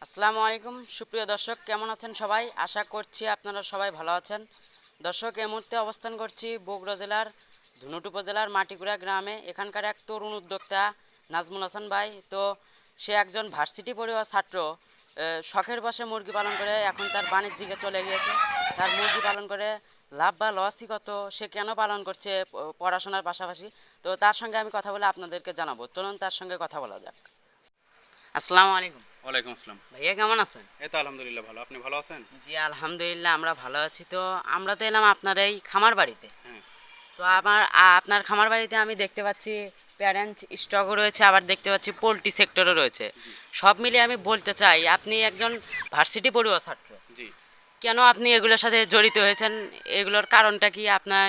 আসসালামু আলাইকুম সুপ্রিয় দর্শক, কেমন আছেন সবাই? আশা করছি আপনারা সবাই ভালো আছেন। দর্শক, এই মুহূর্তে অবস্থান করছি বগুড়া জেলার ধুনট উপজেলার মাটিকুড়া গ্রামে। এখানকার এক তরুণ উদ্যোক্তা নাজমুল হাসান ভাই, তো সে একজন ভার্সিটি পড়ুয়া ছাত্র। শখের বশে মুরগি পালন করে এখন তার বাণিজ্যিকে চলে গিয়েছে। তার মুরগি পালন করে লাভ বা লসই কত, সে কেন পালন করছে পড়াশোনার পাশাপাশি, তো তার সঙ্গে আমি কথা বলে আপনাদেরকে জানাবো। চলুন তার সঙ্গে কথা বলা যাক। আসসালামু আলাইকুম। ওয়ালাইকুম আসসালাম। ভাইয়া কেমন আছেন? এই তো আলহামদুলিল্লাহ ভালো। আপনি ভালো আছেন? জি আলহামদুলিল্লাহ, আমরা ভালো আছি। তো আমরা তো এলাম আপনার এই খামার বাড়িতে। হ্যাঁ। তো আপনার খামার বাড়িতে আমি দেখতে পাচ্ছি প্যারেন্টস স্টকও রয়েছে, আবার দেখতে পাচ্ছি পোলট্রি সেক্টরও রয়েছে। জি। সব মিলিয়ে আমি বলতে চাই আপনি একজন ভার্সিটি পড়ুয়া ছাত্র। জি। কেন আপনি এগুলোর সাথে জড়িত হয়েছেন? এগুলোর কারণটা কি? আপনার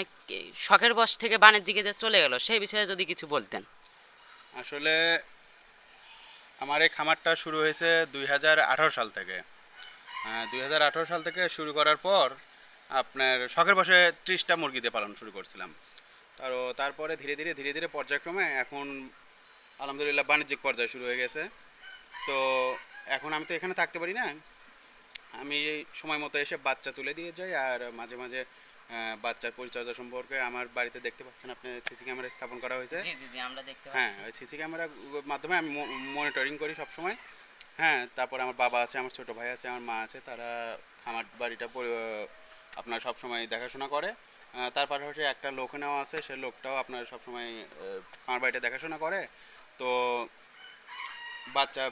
শখের বশ থেকে বাণিজ্যিকে যে চলে গেল সেই বিষয়ে যদি কিছু বলতেন। আসলে আমার এই খামারটা শুরু হয়েছে 2018 সাল থেকে। 2018 সাল থেকে শুরু করার পর আপনার শখের বশে 30টা মুরগি দিয়ে পালন শুরু করছিলাম। তারপরে ধীরে ধীরে পর্যায়ক্রমে এখন আলহামদুলিল্লাহ বাণিজ্যিক পর্যায়ে শুরু হয়ে গেছে। তো এখন আমি তো এখানে থাকতে পারি না। আমি সময় মতো এসে বাচ্চা তুলে দিয়ে যাই, আর মাঝে মাঝে বাচ্চার পরিচর্যা সম্পর্কে আমার বাড়িতে দেখতে পাচ্ছেন আপনি সিসি ক্যামেরা স্থাপন করা হয়েছে। জি জি জি, আমরা দেখতে হ্যাঁ, পাচ্ছি। ওই সিসি ক্যামেরার মাধ্যমে আমি মনিটরিং করি সব সময়। হ্যাঁ, তারপর আমার বাবা আছে, আমার ছোট ভাই আছে, আমার মা আছে, তারা খামার বাড়িটা আপনার সব সময় দেখাশোনা করে। তার পাশাপাশি একটা লোক নেওয়া আছে, সে লোকটাও আপনার সব সময় খামার বাড়িটা দেখাশোনা করে। তো বাচ্চা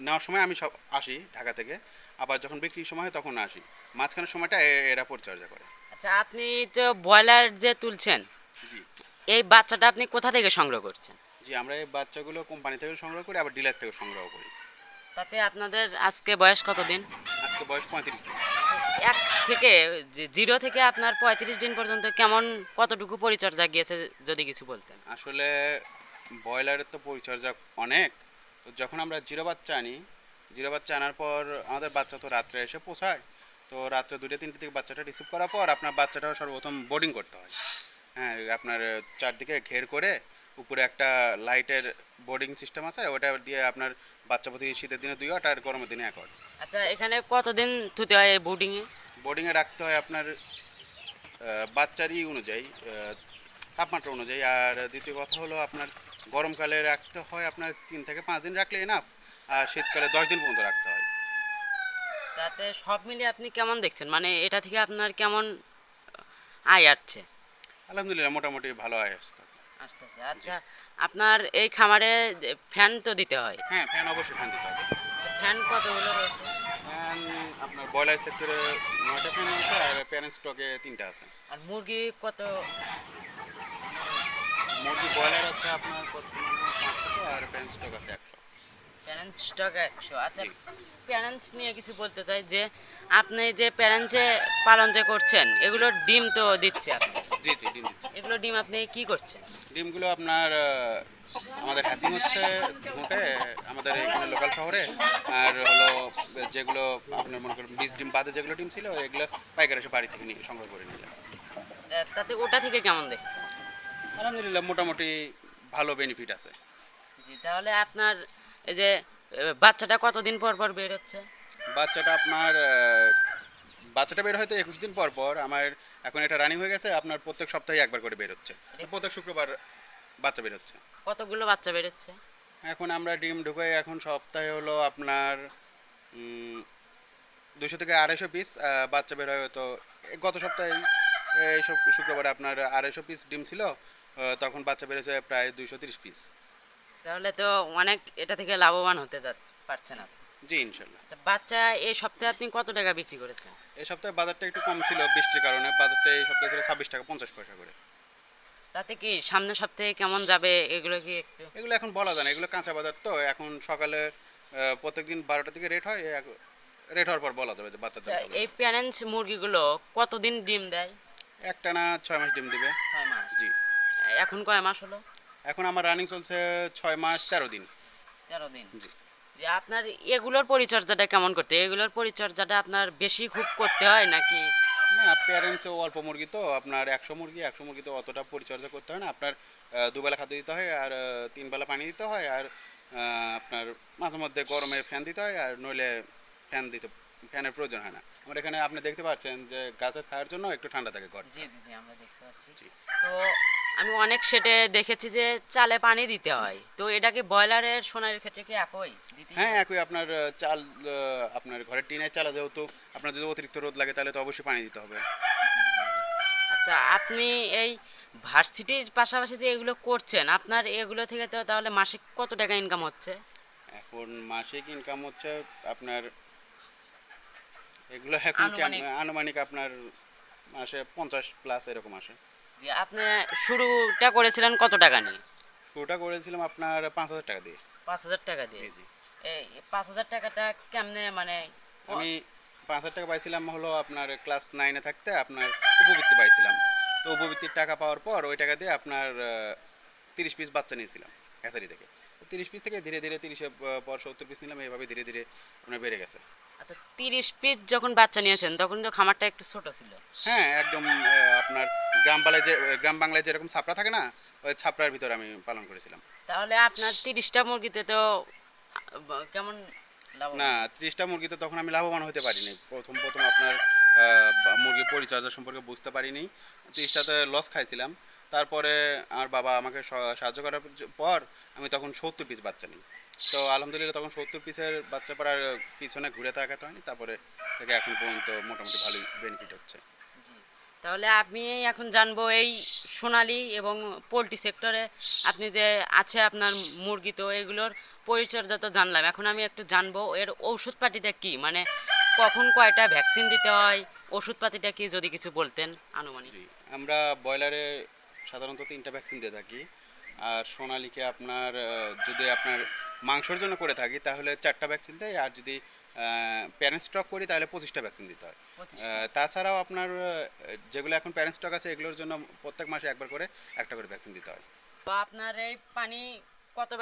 নেওয়ার সময় আমি সব আসি ঢাকা থেকে, আবার যখন বিক্রির সময় হয় তখন আসি। মাঝখানের সময়টা এরা পরিচর্যা করে। আচ্ছা, আপনি তো ব্রয়লার যে তুলছেন, জি। এই বাচ্চাটা আপনি কোথা থেকে সংগ্রহ করছেন? জি, আমরা এই বাচ্চাগুলো কোম্পানি থেকে সংগ্রহ করি, আবার ডিলার থেকে সংগ্রহ করি। তাতে আপনাদের আজকে বয়স কত দিন? আজকে বয়স 35 দিন। এক থেকে জিরো থেকে আপনার 35 দিন পর্যন্ত কেমন কতটুকু পরিচর্যা গিয়েছে যদি কিছু বলতেন। আসলে ব্রয়লারের তো পরিচর্যা অনেক। তো যখন আমরা জিরো বাচ্চা আনি, জিরো বাচ্চা আনার পর আমাদের বাচ্চা তো রাত্রে এসে পৌঁছায়। তো রাত্রে 2টা 3টে থেকে বাচ্চাটা রিসিভ করার পর আপনার বাচ্চাটা সর্বপ্রথম বোর্ডিং করতে হয়। হ্যাঁ, আপনার চারদিকে ঘের করে উপরে একটা লাইটের বোর্ডিং সিস্টেম আছে, ওটা দিয়ে আপনার বাচ্চা প্রতি শীতের দিনে 2 ওয়াট আর গরমের দিনে 1 ওয়াট আচ্ছা, এখানে কতদিন থুতে হয় এই বোর্ডিংয়ে? বোর্ডিংয়ে রাখতে হয় আপনার বাচ্চার অনুযায়ী, তাপমাত্রা অনুযায়ী। আর দ্বিতীয় কথা হলো আপনার গরমকালে রাখতে হয় আপনার 3 থেকে 5 দিন রাখলে এনাফ। আর শীতকালে 10 দিন পর্যন্ত রাখতে হয়। তাতে সব মিলিয়ে আপনি কেমন দেখছেন, মানে এটা থেকে আপনার কেমন আয় আসছে? আলহামদুলিল্লাহ মোটামুটি ভালো আয় আসতেছে। আসতেছে। জি। আচ্ছা, আপনার এই খামারে ফ্যান তো দিতে হয়। হ্যাঁ, ফ্যান অবশ্যই ফ্যান দিতে হবে। ফ্যান কতগুলো রয়েছে? ফ্যান আপনার ব্রয়লার সেক্টরে 9টা ফ্যান আছে, আর প্যারেন্ট স্টকে 3টা আছে। আর মুরগি কত? মুরগি ব্রয়লার আছে আপনার বর্তমানে 500, আর প্যারেন্ট স্টক আছে 100। Parents stock 100। আচ্ছা, জি। প্যারেন্টস নিয়ে কিছু বলতে চাই যে আপনি যে প্যারেন্টসে পালন যে করছেন, এগুলোর ডিম তো দিচ্ছে আপনি। জি জি, ডিম দিচ্ছে। এগুলো ডিম আপনি কি করছেন? ডিমগুলো আপনার আমাদের হ্যাচিং হচ্ছে মোটে আমাদের এখানে লোকাল শহরে। আর হলো যেগুলো আপনার মনে করেন 20 ডিম বাদে যেগুলো ডিম ছিল, এগুলো পাইকার এসে বাড়ি থেকে নিয়ে সংগ্রহ করে নিয়ে যায়। তাতে ওটা থেকে কেমন দেখছেন? আলহামদুলিল্লাহ মোটামুটি ভালো বেনিফিট আছে। জি, তাহলে আপনার এই যে বাচ্চাটা কতদিন পর পর বের হচ্ছে? বাচ্চাটা আপনার বাচ্চাটা বের হয়তো 21 দিন পর পর। আমার এখন এটা রানিং হয়ে গেছে, আপনার প্রত্যেক সপ্তাহে একবার করে বের হচ্ছে। প্রত্যেক শুক্রবার বাচ্চা বের হচ্ছে। কতগুলো বাচ্চা বের হচ্ছে? এখন আমরা ডিম ঢুকাই এখন সপ্তাহে হলো আপনার 200 থেকে 250 পিস বাচ্চা বের হয়। হয়তো গত সপ্তাহে এই সব শুক্রবারে আপনার 250 পিস ডিম ছিল। তখন বাচ্চা বেড়েছে প্রায় 230 পিস। তাহলে তো অনেক এটা থেকে লাভবান হতে পারছেন আপনি। জি ইনশাল্লাহ। আচ্ছা, বাচ্চা এই সপ্তাহে আপনি কত টাকা বিক্রি করেছেন? এই সপ্তাহে বাজারটা একটু কম ছিল বৃষ্টির কারণে। বাজারটা এই সপ্তাহে ছিল 26 টাকা 50 পয়সা করে। তাতে কি সামনের সপ্তাহে কেমন যাবে এগুলো কি একটু? এগুলো এখন বলা যায় না, এগুলো কাঁচা বাজার তো। এখন সকালে প্রত্যেকদিন 12টার দিকে রেট হয়। রেট হওয়ার পর বলা যাবে যে বাচ্চার আচ্ছা, দাম কেমন এই হবে। প্যারেন্টস মুরগিগুলো কতদিন ডিম দেয়? একটানা 6 মাস ডিম দিবে। 6 মাস। জি। এখন কয় মাস হলো? এখন আমার রানিং চলছে 6 মাস 13 দিন। 13 দিন। জি। যে আপনার এগুলোর পরিচর্যাটা কেমন করতে হয়? এগুলোর পরিচর্যাটা আপনার বেশি খুব করতে হয় নাকি? না, প্যারেন্টসও অল্প মুরগি তো আপনার 100 মুরগি তো অতটা পরিচর্যা করতে হয় না আপনার। দুবেলা খাদ্য দিতে হয়, আর 3 বেলা পানি দিতে হয়, আর আপনার মাঝে মধ্যে গরমে ফ্যান দিতে হয়, আর নইলে ফ্যানের প্রয়োজন হয় না। আমার এখানে আপনি দেখতে পাচ্ছেন যে গাছের ছায়ার জন্য একটু ঠান্ডা থাকে ঘর। জি জি জি, আমরা দেখতে পাচ্ছি। জি। তো আমি অনেক সেটে দেখেছি যে চালে পানি দিতে হয়, তো এটা কি ব্রয়লারের সোনালির ক্ষেত্রে কি একই দিতেই হ্যাঁ, হয়? একই আপনার চাল, আপনার ঘরের টিনের চালা যেহেতু আপনার যদি অতিরিক্ত রোদ লাগে তাহলে তো অবশ্যই পানি দিতে হবে। জি জি জি। আচ্ছা, আপনি এই ভার্সিটির পাশাপাশি যে এগুলো করছেন, আপনার এগুলো থেকে তো তাহলে মাসিক কত টাকা ইনকাম হচ্ছে? এখন মাসিক ইনকাম হচ্ছে আপনার, এগুলো এখন আনুমানিক। আনুমানিক আপনার মাসে 50+ এরকম আসে। যে আপনি শুরুটা করেছিলেন কত টাকা নিয়ে? শুরুটা করেছিলাম আপনার 5,000 টাকা দিয়ে। 5,000 টাকা দিয়ে। জি জি। এই 5,000 টাকাটা কেমনে মানে আমি 5,000 টাকা পাইছিলাম হলো আপনার ক্লাস 9-এ থাকতে আপনার উপবৃত্তি পাইছিলাম। তো উপবৃত্তির টাকা পাওয়ার পর ওই টাকা দিয়ে আপনার 30 পিস বাচ্চা নিয়েছিলাম হ্যাচারি থেকে। তো 30 পিস থেকে ধীরে ধীরে 30-এর পর 70 পিস নিলাম, এইভাবে ধীরে ধীরে আপনার বেড়ে গেছে। আচ্ছা, 30 পিস যখন বাচ্চা নিয়েছেন তখন তো খামারটা একটু ছোট ছিল। হ্যাঁ, একদম আপনার গ্রাম বাংলায় যেরকম ছাপড়া থাকে না, ওই ছাপড়ার ভিতরে আমি পালন করেছিলাম। তাহলে আপনার 30টা মুরগিতে তো কেমন না, লাভবান হয়েছে? 30টা মুরগিতে তখন আমি লাভবান হতে পারিনি। প্রথম আপনার মুরগির পরিচর্যা সম্পর্কে বুঝতে পারিনি। 30টাতে লস খাইছিলাম। তারপরে আমার বাবা আমাকে সাহায্য করার পর আমি তখন 70 পিস বাচ্চা নিই। তো আলহামদুলিল্লাহ তখন 70 পিসের বাচ্চা পাড়ার পিছনে ঘুরে তাকাতে হয়নি। তারপরে থেকে এখন পর্যন্ত মোটামুটি ভালোই বেনিফিট হচ্ছে। জি। তাহলে আমি এখন জানবো এই সোনালী এবং পোলট্রি সেক্টরে আপনি যে আছে আপনার মুরগি, তো এগুলোর পরিচর্যা তো জানলাম, এখন আমি একটু জানবো এর ঔষধপাতিটা কি, মানে কখন কয়টা ভ্যাকসিন দিতে হয়, ওষুধপাতিটা কি যদি কিছু বলতেন আনুমানিক। জি, আমরা ব্রয়লারে সাধারণত 3টা ভ্যাকসিন দিয়ে থাকি। আর সোনালীকে আপনার যদি আপনার মাংসের জন্য করে থাকি তাহলে 4টা ভ্যাকসিন দেয়, আর যদি প্যারেন্ট স্টক করি তাহলে 25টা ভ্যাকসিন দিতে হয়। 25টা। তাছাড়াও আপনার যেগুলো এখন প্যারেন্ট স্টক আছে এগুলোর জন্য প্রত্যেক মাসে একবার করে একটা করে ভ্যাকসিন দিতে হয়। তো আপনার এই পানি কত